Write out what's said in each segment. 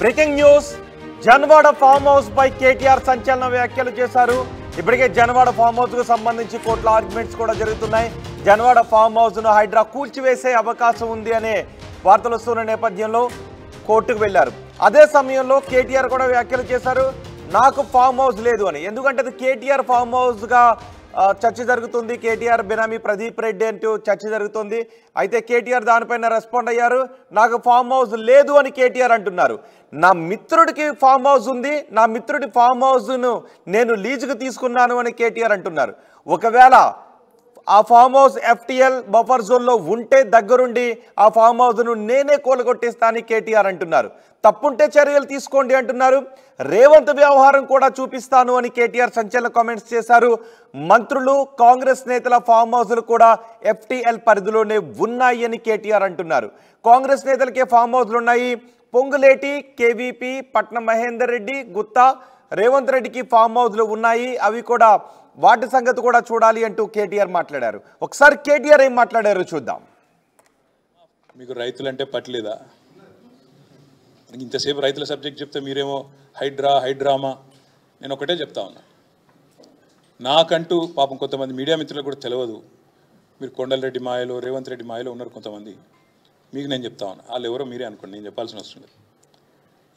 Breaking news Janwada farm house పై కేటీఆర్ సంచలన వ్యాఖ్యలు చేశారు. ఇప్పటికే జన్వాడ ఫామ్ హౌస్ కు సంబంధించి కోర్టులో ఆర్గ్యుమెంట్స్ కూడా జరుగుతున్నాయి. జన్వాడ ఫామ్ హౌస్ ను హైడ్రా కూల్చివేసే అవకాశం ఉంది అనే వార్తలు వస్తున్న నేపథ్యంలో కోర్టుకు వెళ్లారు. అదే సమయంలో కేటీఆర్ కూడా వ్యాఖ్యలు చేశారు. నాకు ఫామ్ హౌస్ లేదు అని. ఎందుకంటే అది కేటీఆర్ ఫామ్ హౌస్ గా చర్చ జరుగుతుంది. కేటీఆర్ బినామీ ప్రదీప్ రెడ్డి అంటూ చర్చ జరుగుతుంది. అయితే కేటీఆర్ దానిపైన రెస్పాండ్ అయ్యారు. నాకు ఫామ్ హౌస్ లేదు అని కేటీఆర్ అంటున్నారు. నా మిత్రుడికి ఫామ్ హౌస్ ఉంది, నా మిత్రుడి ఫామ్ హౌస్ను నేను లీజుకు తీసుకున్నాను అని కేటీఆర్ అంటున్నారు. ఒకవేళ ఆ ఫామ్ హౌస్ ఎఫ్టీఎల్ బఫర్ జోన్లో ఉంటే దగ్గరుండి ఆ ఫామ్ హౌస్ను నేనే కూలగొట్టిస్తానని కేటీఆర్ అంటున్నారు. తప్పుంటే చర్యలు తీసుకోండి అంటున్నారు. రేవంత్ వ్యవహారం కూడా చూపిస్తాను అని కేటీఆర్ సంచలన కామెంట్స్ చేశారు. మంత్రులు కాంగ్రెస్ నేతల ఫామ్ హౌస్లు కూడా ఎఫ్టీఎల్ పరిధిలోనే ఉన్నాయి అని కేటీఆర్ అంటున్నారు. కాంగ్రెస్ నేతలకే ఫామ్ హౌస్లు ఉన్నాయి. పొంగులేటి, కేవీపీ, పట్నం మహేందర్ రెడ్డి, గుత్తా, రేవంత్ రెడ్డికి ఫామ్ హౌస్లు ఉన్నాయి. అవి కూడా వాటి సంగతి కూడా చూడాలి అంటూ కేటీఆర్ మాట్లాడారు. ఒకసారి కేటీఆర్ ఏం మాట్లాడారో చూద్దాం. మీకు రైతులంటే పట్టలేదా? ఇంతసేపు రైతుల సబ్జెక్ట్ చెప్తే మీరేమో హైడ్రామా. నేను ఒకటే చెప్తా ఉన్నా, నాకంటూ పాపం కొంతమంది మీడియా మిత్రులకు కూడా తెలియదు. మీరు కొండలరెడ్డి మాయలో, రేవంత్ రెడ్డి మాయలో ఉన్నారు కొంతమంది. మీకు నేను చెప్తా ఉన్నా, వాళ్ళు ఎవరో మీరే అనుకోండి, నేను చెప్పాల్సిన అవసరం లేదు.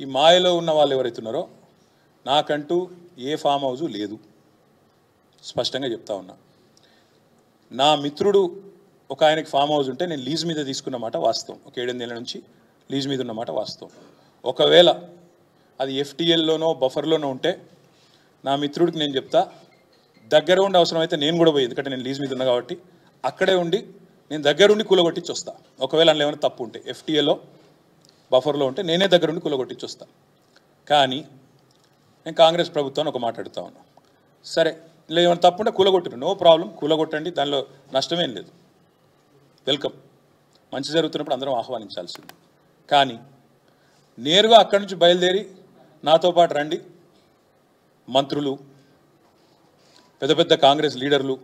ఈ మాయలో ఉన్న వాళ్ళు ఎవరైతే ఉన్నారో నాకంటూ ఏ ఫామ్ హౌజు లేదు, స్పష్టంగా చెప్తా ఉన్నా. నా మిత్రుడు ఒక ఆయనకి ఫామ్ హౌస్ ఉంటే నేను లీజ్ మీద తీసుకున్నమాట వాస్తవం. ఒక 7-8 ఏళ్ళ నుంచి లీజ్ మీద ఉన్నమాట వాస్తవం. ఒకవేళ అది ఎఫ్టీఎల్లోనో బఫర్లోనో ఉంటే నా మిత్రుడికి నేను చెప్తా, దగ్గర ఉండి అవసరమైతే నేను కూడా పోయి, ఎందుకంటే నేను లీజ్ మీద ఉన్నా కాబట్టి అక్కడే ఉండి నేను దగ్గరుండి కూలగొట్టించి వస్తా. ఒకవేళ అందులో ఏమైనా తప్పు ఉంటే ఎఫ్టీఎల్లో బఫర్లో ఉంటే నేనే దగ్గరుండి కూలగొట్టించి వస్తా. కానీ నేను కాంగ్రెస్ ప్రభుత్వాన్ని ఒక మాట అడుగుతా ఉన్నా, సరే ఇలా ఏమైనా తప్పు ఉంటే కూలగొట్టరు, నో ప్రాబ్లం, కూలగొట్టండి, దానిలో నష్టమేం లేదు, వెల్కమ్. మంచి జరుగుతున్నప్పుడు అందరం ఆహ్వానించాల్సింది. కానీ నేరుగా అక్కడి నుంచి బయలుదేరి నాతో పాటు రండి మంత్రులు, పెద్ద పెద్ద కాంగ్రెస్ లీడర్లు,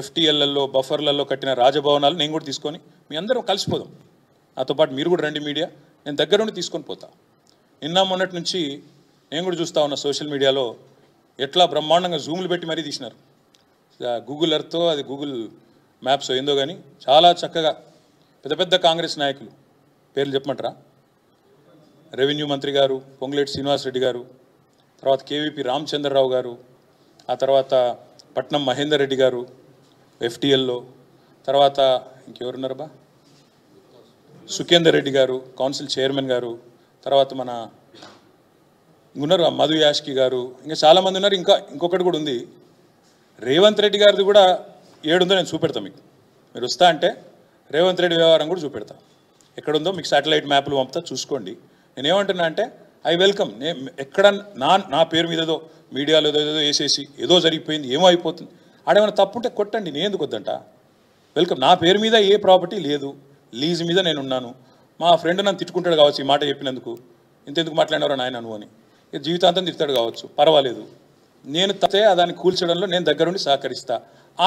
ఎఫ్టీఎల్లలో బఫర్లలో కట్టిన రాజభవనాలు నేను కూడా తీసుకొని మీ అందరం కలిసిపోదాం. నాతో పాటు మీరు కూడా రండి మీడియా, నేను దగ్గరుండి తీసుకొని పోతా. నిన్న మొన్నటి నుంచి నేను కూడా చూస్తూ ఉన్నా సోషల్ మీడియాలో ఎట్లా బ్రహ్మాండంగా జూములు పెట్టి మరీ తీసినారు. గూగుల్ ఎర్త్తో, అది గూగుల్ మ్యాప్స్ ఏందో కానీ చాలా చక్కగా పెద్ద పెద్ద కాంగ్రెస్ నాయకులు పేర్లు చెప్పమంటారా? రెవెన్యూ మంత్రి గారు పొంగులేటి శ్రీనివాసరెడ్డి గారు, తర్వాత కేవీపీ రామచంద్రరావు గారు, ఆ తర్వాత పట్నం మహేందర్ రెడ్డి గారు ఎఫ్టీఎల్లో, తర్వాత ఇంకెవరున్నారబ్బా, సుఖేందర్ రెడ్డి గారు కౌన్సిల్ చైర్మన్ గారు, తర్వాత మన ఉన్నారు మధు యాష్కి గారు, ఇంకా చాలామంది ఉన్నారు. ఇంకొకటి కూడా ఉంది, రేవంత్ రెడ్డి గారిది కూడా ఏడుందో నేను చూపెడతాను మీకు. మీరు వస్తా అంటే రేవంత్ రెడ్డి వ్యవహారం కూడా చూపెడతా. ఎక్కడుందో మీకు శాటిలైట్ మ్యాప్లు పంపుతా, చూసుకోండి. నేనేమంటున్నా అంటే ఐ వెల్కమ్. ఎక్కడ నా పేరు మీద ఏదో మీడియాలో ఏదో వేసేసి ఏదో జరిగిపోయింది, ఏమో అయిపోతుంది, ఆడేమైనా తప్పుంటే కొట్టండి, నేను ఎందుకు వద్దంట. వెల్కమ్. నా పేరు మీద ఏ ప్రాపర్టీ లేదు, లీజ్ మీద నేనున్నాను. మా ఫ్రెండ్ నన్ను తిట్టుకుంటాడు కావచ్చు ఈ మాట చెప్పినందుకు, ఇంతెందుకు మాట్లాడినారో నాయన నువ్వు అని, జీవితాంతం తిడతాడు కావచ్చు, పర్వాలేదు. నేను తతే దాన్ని కూల్చడంలో నేను దగ్గరుండి సహకరిస్తా.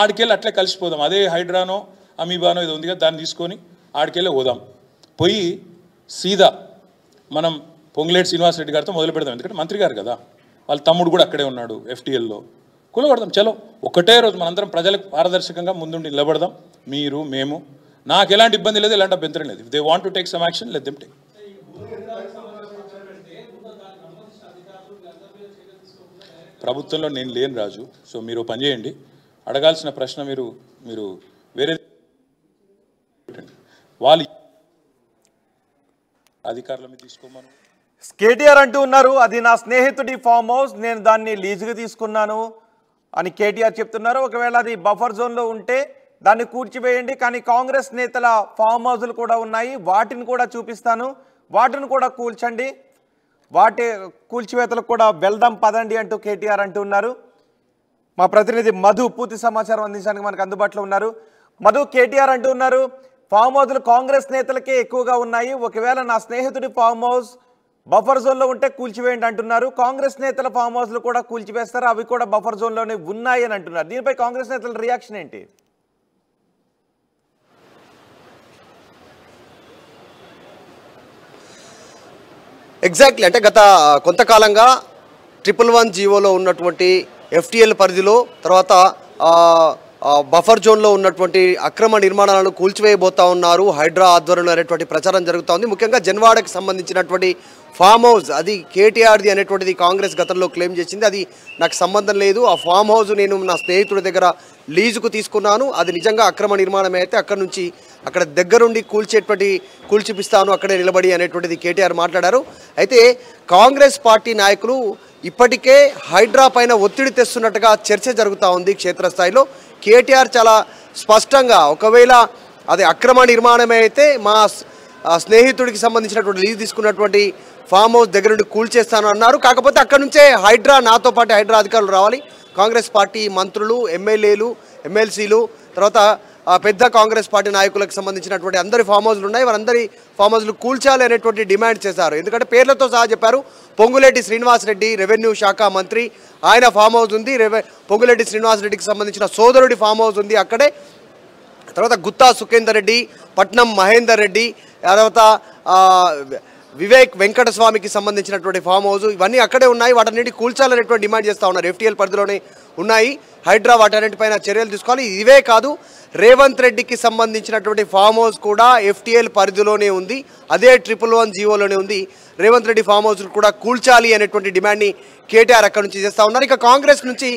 ఆడికెళ్ళి అట్లే కలిసిపోదాం. అదే హైడ్రానో అమీబానో ఏదో ఉంది కదా, దాన్ని తీసుకొని ఆడికెళ్ళి పోదాం. పోయి సీదా మనం పొంగులేటి శ్రీనివాసరెడ్డి గారితో మొదలు పెడదాం. ఎందుకంటే మంత్రి గారు కదా, వాళ్ళ తమ్ముడు కూడా అక్కడే ఉన్నాడు ఎఫ్టీఎల్లో. కూలగొడదాం, చలో. ఒకటే రోజు మనందరం ప్రజలకు పారదర్శకంగా ముందుండి నిలబడదాం. మీరు, మేము. నాకు ఎలాంటి ఇబ్బంది లేదు, ఎలాంటి అభ్యంతరం లేదు. If they want to take some action, let them take. ప్రభుత్వంలో నేను లేను రాజు. సో మీరు పని చేయండి, అడగాల్సిన ప్రశ్న మీరు వేరే వాళ్ళు అధికారుల మీద తీసుకోమను. కేటీఆర్ అంటూ ఉన్నారు, అది నా స్నేహితుడి ఫామ్ హౌస్, నేను దాన్ని లీజుగా తీసుకున్నాను అని కేటీఆర్ చెప్తున్నారు. ఒకవేళ అది బఫర్ జోన్లో ఉంటే దాన్ని కూర్చివేయండి, కానీ కాంగ్రెస్ నేతల ఫామ్ హౌస్లు కూడా ఉన్నాయి, వాటిని కూడా చూపిస్తాను, వాటిని కూడా కూల్చండి, వాటి కూల్చివేతలకు కూడా వెళ్దాం పదండి అంటూ కేటీఆర్ అంటున్నారు. మా ప్రతినిధి మధు పూర్తి సమాచారం అందించడానికి మనకు అందుబాటులో ఉన్నారు. మధు, కేటీఆర్ అంటున్నారు ఫామ్ హౌస్లు కాంగ్రెస్ నేతలకే ఎక్కువగా ఉన్నాయి, ఒకవేళ నా స్నేహితుడి ఫామ్ హౌస్ బఫర్ జోన్లో ఉంటే కూల్చివేయండి అంటున్నారు. కాంగ్రెస్ నేతల ఫామ్ హౌస్లు కూడా కూల్చివేస్తారు, అవి కూడా బఫర్ జోన్లోనే ఉన్నాయి అని అంటున్నారు. దీనిపై కాంగ్రెస్ నేతల రియాక్షన్ ఏంటి? ఎగ్జాక్ట్లీ అంటే గత కొంతకాలంగా 111 జీవోలో ఉన్నటువంటి FTL పరిధిలో తర్వాత బఫర్ జోన్లో ఉన్నటువంటి అక్రమ నిర్మాణాలను కూల్చివేయబోతా ఉన్నారు హైడ్రా ఆధ్వర్యంలో అనేటువంటి ప్రచారం జరుగుతూ ఉంది. ముఖ్యంగా జన్వాడకి సంబంధించినటువంటి ఫామ్ హౌస్ అది కేటీఆర్ది అనేటువంటిది కాంగ్రెస్ గతంలో క్లెయిమ్ చేసింది. అది నాకు సంబంధం లేదు, ఆ ఫామ్ హౌస్ నేను నా స్నేహితుడి దగ్గర లీజుకు తీసుకున్నాను, అది నిజంగా అక్రమ నిర్మాణం అయితే అక్కడ నుంచి అక్కడ దగ్గరుండి కూల్చిపిస్తాను అక్కడే నిలబడి అనేటువంటిది కేటీఆర్ మాట్లాడారు. అయితే కాంగ్రెస్ పార్టీ నాయకులు ఇప్పటికే హైడ్రా పైన ఒత్తిడి తెస్తున్నట్టుగా చర్చ జరుగుతూ ఉంది క్షేత్రస్థాయిలో. కేటీఆర్ చాలా స్పష్టంగా ఒకవేళ అది అక్రమ నిర్మాణమే అయితే మా స్నేహితుడికి సంబంధించినటువంటి లీజ్ తీసుకున్నటువంటి ఫామ్ హౌస్ దగ్గర నుండి కూల్చేస్తాను అన్నారు. కాకపోతే అక్కడ నుంచే హైడ్రా నాతో పాటు హైడ్రా అధికారులు రావాలి, కాంగ్రెస్ పార్టీ మంత్రులు, ఎమ్మెల్యేలు, ఎమ్మెల్సీలు, తర్వాత పెద్ద కాంగ్రెస్ పార్టీ నాయకులకు సంబంధించినటువంటి అందరి ఫామ్ హౌస్లు ఉన్నాయి, వారందరి ఫామ్ హౌస్లు కూల్చాలి అనేటువంటి డిమాండ్ చేశారు. ఎందుకంటే పేర్లతో సహా చెప్పారు. పొంగులేటి శ్రీనివాసరెడ్డి రెవెన్యూ శాఖ మంత్రి, ఆయన ఫామ్ హౌస్ ఉంది. పొంగులేటి శ్రీనివాసరెడ్డికి సంబంధించిన సోదరుడి ఫామ్ హౌస్ ఉంది అక్కడే. తర్వాత గుత్తా సుఖేందర్ రెడ్డి, పట్నం మహేందర్ రెడ్డి, తర్వాత వివేక్ వెంకటస్వామికి సంబంధించినటువంటి ఫామ్ హౌస్ ఇవన్నీ అక్కడే ఉన్నాయి. వాటన్నిటి కూల్చాలనేటువంటి డిమాండ్ చేస్తూ ఉన్నారు. FTL పరిధిలోనే ఉన్నాయి. హైడ్రా వాటన్నిటిపైన చర్యలు తీసుకోవాలి. ఇవే కాదు, రేవంత్ రెడ్డికి సంబంధించినటువంటి ఫామ్ హౌస్ కూడా FTL పరిధిలోనే ఉంది, అదే 111 జీవోలోనే ఉంది. రేవంత్ రెడ్డి ఫామ్ హౌస్ కూడా కూల్చాలి అనేటువంటి డిమాండ్ని కేటీఆర్ అక్కడ నుంచి చేస్తూ ఉన్నారు. ఇక కాంగ్రెస్ నుంచి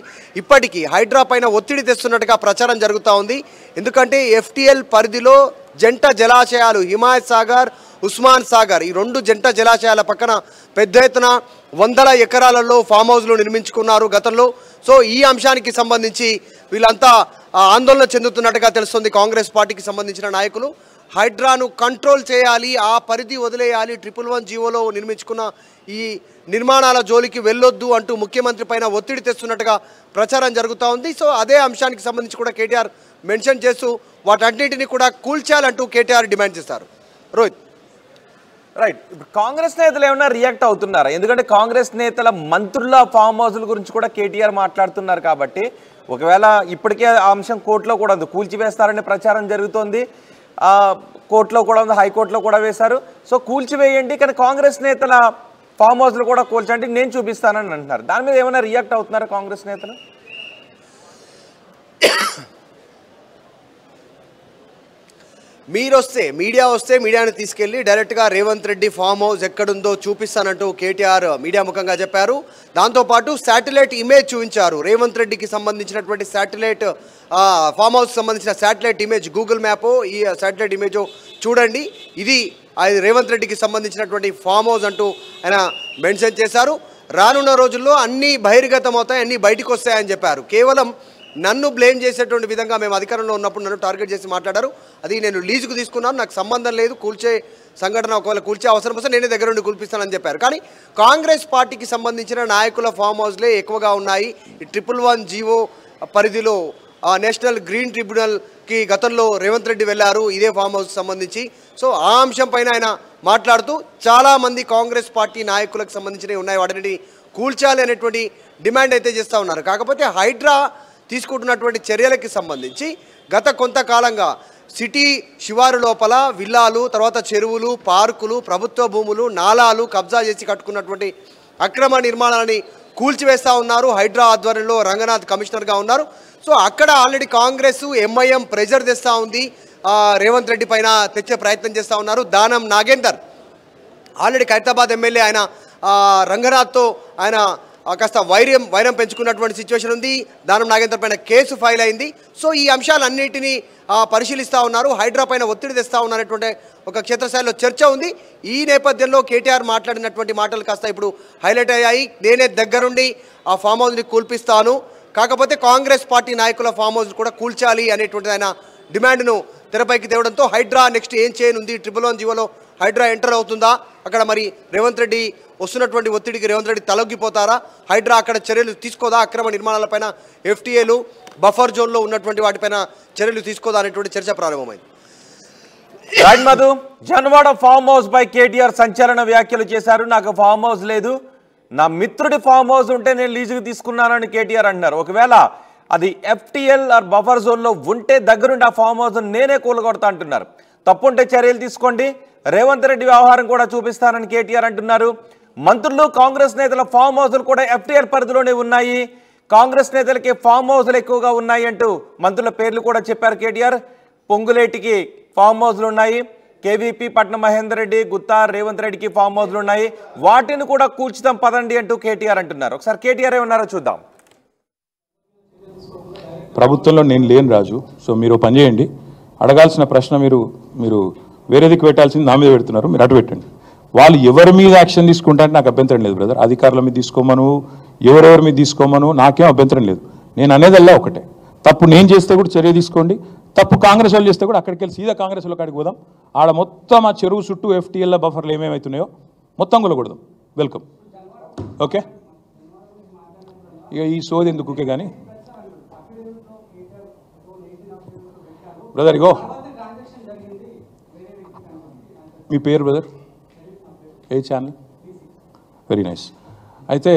ఇప్పటికీ హైడ్రా పైన ఒత్తిడి తెస్తున్నట్టుగా ప్రచారం జరుగుతూ ఉంది. ఎందుకంటే FTL పరిధిలో జంట జలాశయాలు హిమాయత్ సాగర్, ఉస్మాన్ సాగర్, ఈ రెండు జంట జలాశయాల పక్కన పెద్ద ఎత్తున 100 ఎకరాలలో ఫామ్ హౌస్లు నిర్మించుకున్నారు గతంలో. సో ఈ అంశానికి సంబంధించి వీళ్ళంతా ఆందోళన చెందుతున్నట్టుగా తెలుస్తుంది. కాంగ్రెస్ పార్టీకి సంబంధించిన నాయకులు హైడ్రాను కంట్రోల్ చేయాలి, ఆ పరిధి వదిలేయాలి, 111 జీవోలో నిర్మించుకున్న ఈ నిర్మాణాల జోలికి వెళ్ళొద్దు అంటూ ముఖ్యమంత్రి పైన ఒత్తిడి తెస్తున్నట్టుగా ప్రచారం జరుగుతూ ఉంది. సో అదే అంశానికి సంబంధించి కూడా కేటీఆర్ మెన్షన్ చేస్తూ వాటన్నిటిని కూడా కూల్చాలంటూ కేటీఆర్ డిమాండ్ చేస్తారు. రోహిత్, రైట్, ఇప్పుడు కాంగ్రెస్ నేతలు ఏమైనా రియాక్ట్ అవుతున్నారా? ఎందుకంటే కాంగ్రెస్ నేతల మంత్రుల ఫామ్ హౌస్ల గురించి కూడా కేటీఆర్ మాట్లాడుతున్నారు కాబట్టి ఒకవేళ ఇప్పటికే ఆ అంశం కోర్టులో కూడా ఉంది, కూల్చివేస్తారనే ప్రచారం జరుగుతోంది. కోర్టులో కూడా ఉంది, హైకోర్టులో కూడా వేశారు. సో కూల్చివేయండి, కానీ కాంగ్రెస్ నేతల ఫామ్ హౌస్లు కూడా కూల్చండి, నేను చూపిస్తానని అంటున్నారు. దాని మీద ఏమైనా రియాక్ట్ అవుతున్నారా కాంగ్రెస్ నేతలు? మీడియా వస్తే మీడియాని తీసుకెళ్లి డైరెక్ట్గా రేవంత్ రెడ్డి ఫామ్ హౌస్ ఎక్కడుందో చూపిస్తానంటూ కేటీఆర్ మీడియా ముఖంగా చెప్పారు. దాంతోపాటు శాటిలైట్ ఇమేజ్ చూపించారు. రేవంత్ రెడ్డికి సంబంధించినటువంటి శాటిలైట్ ఫామ్ హౌస్ సంబంధించిన శాటిలైట్ ఇమేజ్, గూగుల్ మ్యాప్ ఈ శాటిలైట్ ఇమేజ్ చూడండి, ఇది రేవంత్ రెడ్డికి సంబంధించినటువంటి ఫామ్ హౌస్ అంటూ ఆయన మెన్షన్ చేశారు. రానున్న రోజుల్లో అన్నీ బహిర్గతం అవుతాయి, అన్నీ బయటకు వస్తాయని చెప్పారు. కేవలం నన్ను బ్లేమ్ చేసేటువంటి విధంగా మేము అధికారంలో ఉన్నప్పుడు నన్ను టార్గెట్ చేసి మాట్లాడారు. అది నేను లీజుకు తీసుకున్నాను, నాకు సంబంధం లేదు, కూల్చే సంఘటన ఒకవేళ కూల్చే అవసరం వస్తే నేనే దగ్గర నుండి కూల్పిస్తానని చెప్పారు. కానీ కాంగ్రెస్ పార్టీకి సంబంధించిన నాయకుల ఫామ్ హౌస్లే ఎక్కువగా ఉన్నాయి. ఈ 111 జీవో పరిధిలో నేషనల్ గ్రీన్ ట్రిబ్యునల్కి గతంలో రేవంత్ రెడ్డి వెళ్ళారు ఇదే ఫామ్ హౌస్ సంబంధించి. సో ఆ అంశం పైన ఆయన మాట్లాడుతూ చాలామంది కాంగ్రెస్ పార్టీ నాయకులకు సంబంధించినవి ఉన్నాయి, వాటిని కూల్చాలి అనేటువంటి డిమాండ్ అయితే చేస్తూ ఉన్నారు. కాకపోతే హైడ్రా తీసుకుంటున్నటువంటి చర్యలకి సంబంధించి గత కొంతకాలంగా సిటీ శివారు లోపల విల్లాలు, తర్వాత చెరువులు, పార్కులు, ప్రభుత్వ భూములు, నాలాలు కబ్జా చేసి కట్టుకున్నటువంటి అక్రమ నిర్మాణాలని కూల్చివేస్తూ ఉన్నారు. హైడ్రా ఆధ్వర్యంలో రంగనాథ్ కమిషనర్గా ఉన్నారు. సో అక్కడ ఆల్రెడీ కాంగ్రెస్, ఎంఐఎం ప్రెజర్ తెస్తూ ఉంది, రేవంత్ రెడ్డి పైన తెచ్చే ప్రయత్నం చేస్తూ ఉన్నారు. దానం నాగేందర్ ఆల్రెడీ ఖైరతాబాద్ ఎమ్మెల్యే, ఆయన రంగనాథ్తో ఆయన కాస్త వైరం పెంచుకున్నటువంటి సిచ్యువేషన్ ఉంది. దానం నాగేందర్ పైన కేసు ఫైల్ అయింది. సో ఈ అంశాలన్నింటినీ పరిశీలిస్తూ ఉన్నారు, హైడ్రా పైన ఒత్తిడి తెస్తూ ఉన్నారనేటువంటి ఒక క్షేత్రస్థాయిలో చర్చ ఉంది. ఈ నేపథ్యంలో కేటీఆర్ మాట్లాడినటువంటి మాటలు కాస్త ఇప్పుడు హైలైట్ అయ్యాయి. నేనే దగ్గరుండి ఆ ఫామ్ హౌస్ని కూల్పిస్తాను, కాకపోతే కాంగ్రెస్ పార్టీ నాయకుల ఫామ్ హౌస్ కూడా కూల్చాలి అనేటువంటి ఆయన డిమాండ్ను తెరపైకి తేవడంతో హైడ్రా నెక్స్ట్ ఏం చేయనుంది, 111 జీవోలో హైడ్రా ఎంటర్ అవుతుందా, అక్కడ మరి రేవంత్ రెడ్డి వస్తున్నటువంటి ఒత్తిడికి రేవంత్ రెడ్డి తలొగ్గిపోతారా, హైడ్రా అక్కడ చర్యలు తీసుకోదా, అక్రమ నిర్మాణాలపైన FTAలు బఫర్ జోన్లో ఉన్నటువంటి వాటిపైన చర్యలు తీసుకోదా అనేటువంటి చర్చ ప్రారంభమైంది. Right Madhu, Janwada farm house పై కేటీఆర్ సంచలన వ్యాఖ్యలు చేశారు. నాకు ఫామ్ హౌస్ లేదు, నా మిత్రుడి ఫామ్ హౌస్ ఉంటే నేను లీజుకు తీసుకున్నానని కేటీఆర్ అంటున్నారు. ఒకవేళ అది FTL ఆర్ బఫర్ జోన్లో ఉంటే దగ్గరుండి ఆ ఫామ్ హౌస్ నేనే కూలగొడతా అంటున్నారు. తప్పుంటే చర్యలు తీసుకోండి, రేవంత్ రెడ్డి వ్యవహారం కూడా చూపిస్తానని కేటీఆర్ అంటున్నారు. మంత్రులు కాంగ్రెస్ నేతల ఫామ్ హౌస్లు కూడా ఎఫ్టీఎల్ పరిధిలోనే ఉన్నాయి. కాంగ్రెస్ నేతలకి ఫామ్ హౌస్లు ఎక్కువగా ఉన్నాయి అంటూ మంత్రుల పేర్లు కూడా చెప్పారు కేటీఆర్. పొంగులేటికి ఫామ్ హౌస్లు ఉన్నాయి, కేవీపీ, పట్నం మహేందర్ రెడ్డి, గుత్తా, రేవంత్ రెడ్డికి ఫామ్ హౌస్లు ఉన్నాయి. వాటిని కూడా కూర్చుదాం పదండి అంటూ కేటీఆర్ అంటున్నారు. ఒకసారి కేటీఆర్ ఏమన్నారో చూద్దాం. ప్రభుత్వంలో నేను లేను రాజు. సో మీరు పని చేయండి, అడగాల్సిన ప్రశ్న మీరు వేరే దిక్కు పెట్టాల్సింది నా మీద పెడుతున్నారు, మీరు అటు పెట్టండి. వాళ్ళు ఎవరి మీద యాక్షన్ తీసుకుంటారంటే నాకు అభ్యంతరం లేదు బ్రదర్. అధికారుల మీద తీసుకోమను, ఎవరెవరి మీద తీసుకోమను, నాకేం అభ్యంతరం లేదు. నేను అనేదల్లా ఒకటే, తప్పు నేను చేస్తే కూడా చర్య తీసుకోండి, తప్పు కాంగ్రెస్ వాళ్ళు చేస్తే కూడా అక్కడికి వెళ్ళి సీదా కాంగ్రెస్ వాళ్ళ కాడికి పోదాం. ఆడ మొత్తం ఆ చెరువు చుట్టూ ఎఫ్టీఎల్ బఫర్లు ఏమేమవుతున్నాయో మొత్తం కొలగొడదాం. వెల్కమ్. ఓకే, ఇక ఈ సోది ఎందుకుకే కానీ బ్రదర్. ఇగో మీ పేరు బ్రదర్, ఏ ఛానల్? Very nice. అయితే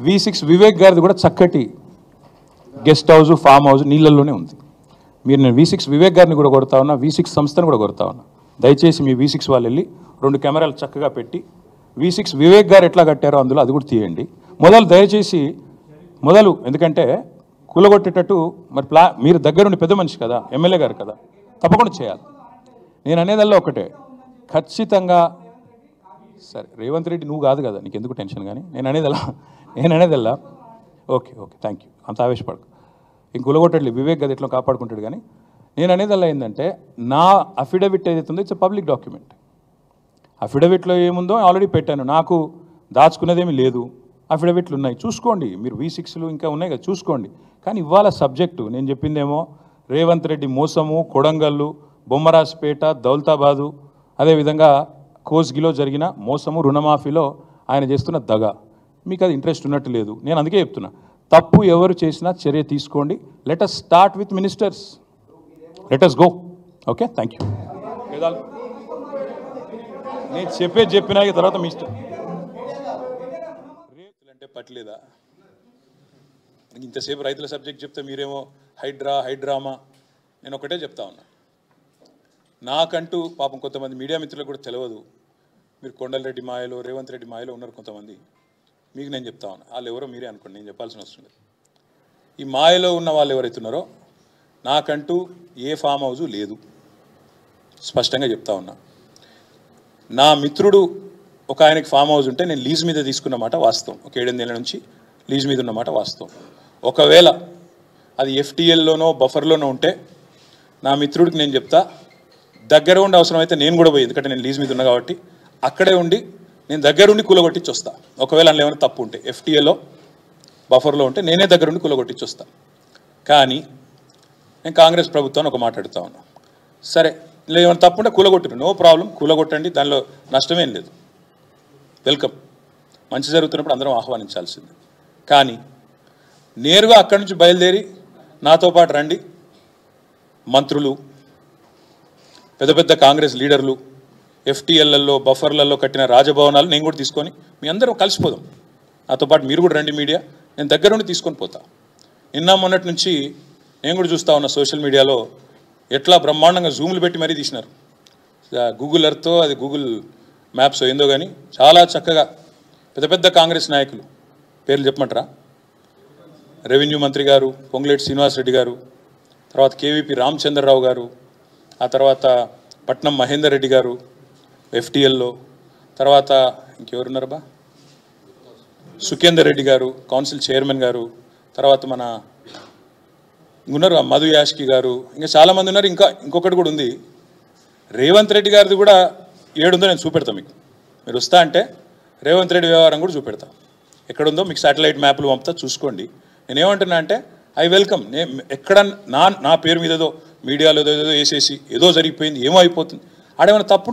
V6 వివేక్ గారిది కూడా చక్కటి గెస్ట్ హౌస్, ఫామ్ హౌస్ నీళ్ళల్లోనే ఉంది. నేను V6 వివేక్ గారిని కూడా కొడతా ఉన్నా, V6 సంస్థను కూడా కొడతా ఉన్నా. దయచేసి మీ V6 వాళ్ళు వెళ్ళి 2 కెమెరాలు చక్కగా పెట్టి V6 వివేక్ గారు ఎట్లా కట్టారో అందులో అది కూడా తీయండి. దయచేసి ఎందుకంటే కూలగొట్టేటట్టు మరి మీరు దగ్గరుండి పెద్ద మనిషి కదా, ఎమ్మెల్యే గారు కదా, తప్పకుండా చేయాలి. నేను అనేదల్లా ఒకటే, ఖచ్చితంగా. సరే రేవంత్ రెడ్డి నువ్వు కాదు కదా, నీకు ఎందుకు టెన్షన్. కానీ నేను అనేదల్లా ఓకే థ్యాంక్ యూ, అంత ఆవేశపడకు. ఇంక కూలగొట్టట్లేదు, వివేక్ గది ఎట్లా కాపాడుకుంటాడు. కానీ నేను అనేదల్లా ఏంటంటే, నా అఫిడవిట్ ఏదైతే ఉందో ఇట్స్ పబ్లిక్ డాక్యుమెంట్. అఫిడవిట్లో ఏముందో ఆల్రెడీ పెట్టాను, నాకు దాచుకునేదేమీ లేదు. అఫిడవిట్లు ఉన్నాయి, చూసుకోండి. మీరు V6లు ఇంకా ఉన్నాయి కదా, చూసుకోండి. కానీ ఇవాళ సబ్జెక్టు నేను చెప్పిందేమో రేవంత్ రెడ్డి మోసము, కొడంగల్లు, బొమ్మరాజ్పేట, దౌలతాబాదు, అదేవిధంగా కోస్గిలో జరిగిన మోసము, రుణమాఫీలో ఆయన చేస్తున్న దగ. మీకు అది ఇంట్రెస్ట్ ఉన్నట్టు లేదు. నేను అందుకే చెప్తున్నా, తప్పు ఎవరు చేసినా చర్య తీసుకోండి. Let us start with ministers, let us go. Okay, thank you. నేను చెప్పినా తర్వాత మీ ఇష్టం. రైతులంటే పట్టలేదా? ఇంతసేపు రైతుల సబ్జెక్ట్ చెప్తే మీరేమో హైడ్రామా. నేను ఒకటే చెప్తా ఉన్నా, నాకంటూ పాపం కొంతమంది మీడియా మిత్రులకు కూడా తెలియదు. మీరు కొండలరెడ్డి మాయలో, రేవంత్ రెడ్డి మాయలో ఉన్నారు కొంతమంది. మీకు నేను చెప్తా ఉన్నా, వాళ్ళు ఎవరో మీరే అనుకోండి, నేను చెప్పాల్సిన అవసరం లేదు. ఈ మాయలో ఉన్న వాళ్ళు ఎవరైతే ఉన్నారో, నాకంటూ ఏ ఫామ్ హౌస్ లేదు, స్పష్టంగా చెప్తా ఉన్నా. నా మిత్రుడు ఒక ఆయనకి ఫామ్ హౌస్ ఉంటే నేను లీజ్ మీద తీసుకున్న మాట వాస్తవం. ఒక 7-8 ఏళ్ళ నుంచి లీజ్ మీద ఉన్నమాట వాస్తవం. ఒకవేళ అది ఎఫ్టీఎల్లోనో బఫర్లోనో ఉంటే నా మిత్రుడికి నేను చెప్తా, దగ్గర ఉండి అవసరమైతే నేను కూడా పోయి, ఎందుకంటే నేను లీజ్ మీద ఉన్నా కాబట్టి అక్కడే ఉండి నేను దగ్గరుండి కూలగొట్టించి వస్తా. ఒకవేళ అందులో ఏమైనా తప్పు ఉంటే, ఎఫ్టీఏలో బఫర్లో ఉంటే నేనే దగ్గరుండి కూలగొట్టించి వస్తా. కానీ నేను కాంగ్రెస్ ప్రభుత్వాన్ని ఒక మాట అడుగుతా ఉన్నా, సరే ఇలా ఏమైనా తప్పు ఉంటే కూలగొట్టిరు, నో ప్రాబ్లం, కూలగొట్టండి, దానిలో నష్టమేం లేదు, వెల్కమ్. మంచి జరుగుతున్నప్పుడు అందరం ఆహ్వానించాల్సింది. కానీ నేరుగా అక్కడి నుంచి బయలుదేరి నాతో పాటు రండి మంత్రులు, పెద్ద పెద్ద కాంగ్రెస్ లీడర్లు, ఎఫ్టీఎల్లలో బఫర్లలో కట్టిన రాజభవనాలు నేను కూడా తీసుకొని మీ అందరం కలిసిపోదాం. నాతో పాటు మీరు కూడా రండి మీడియా, నేను దగ్గరుండి తీసుకొని పోతా. మొన్నటి నుంచి నేను కూడా చూస్తూ ఉన్నా సోషల్ మీడియాలో ఎట్లా బ్రహ్మాండంగా జూములు పెట్టి మరీ తీసినారు. గూగుల్ ఎర్త్తో, అది గూగుల్ మ్యాప్స్ ఏందో కానీ చాలా చక్కగా పెద్ద పెద్ద కాంగ్రెస్ నాయకులు పేర్లు చెప్పమంటారా? రెవెన్యూ మంత్రి గారు పొంగులేటి శ్రీనివాసరెడ్డి గారు, తర్వాత కేవీపీ రామచంద్రరావు గారు, ఆ తర్వాత పట్నం మహేందర్ రెడ్డి గారు ఎఫ్టీఎల్లో, తర్వాత ఇంకెవరున్నారు బా, సుఖేందర్ రెడ్డి గారు కౌన్సిల్ చైర్మన్ గారు, తర్వాత మన ఉన్నారు మధు యాష్కి గారు, ఇంకా చాలామంది ఉన్నారు. ఇంకొకటి కూడా ఉంది, రేవంత్ రెడ్డి గారిది కూడా ఏడుందో నేను చూపెడతా మీకు. మీరు వస్తా అంటే రేవంత్ రెడ్డి వ్యవహారం కూడా చూపెడతా. ఎక్కడుందో మీకు శాటిలైట్ మ్యాప్లు పంపుతా, చూసుకోండి. నేనేమంటున్నా అంటే ఐ వెల్కమ్. ఎక్కడ నా పేరు మీద ఏదో మీడియాలో ఏదో వేసేసి ఏదో జరిగిపోయింది, ఏమో అయిపోతుంది, ఆడేమైనా తప్పు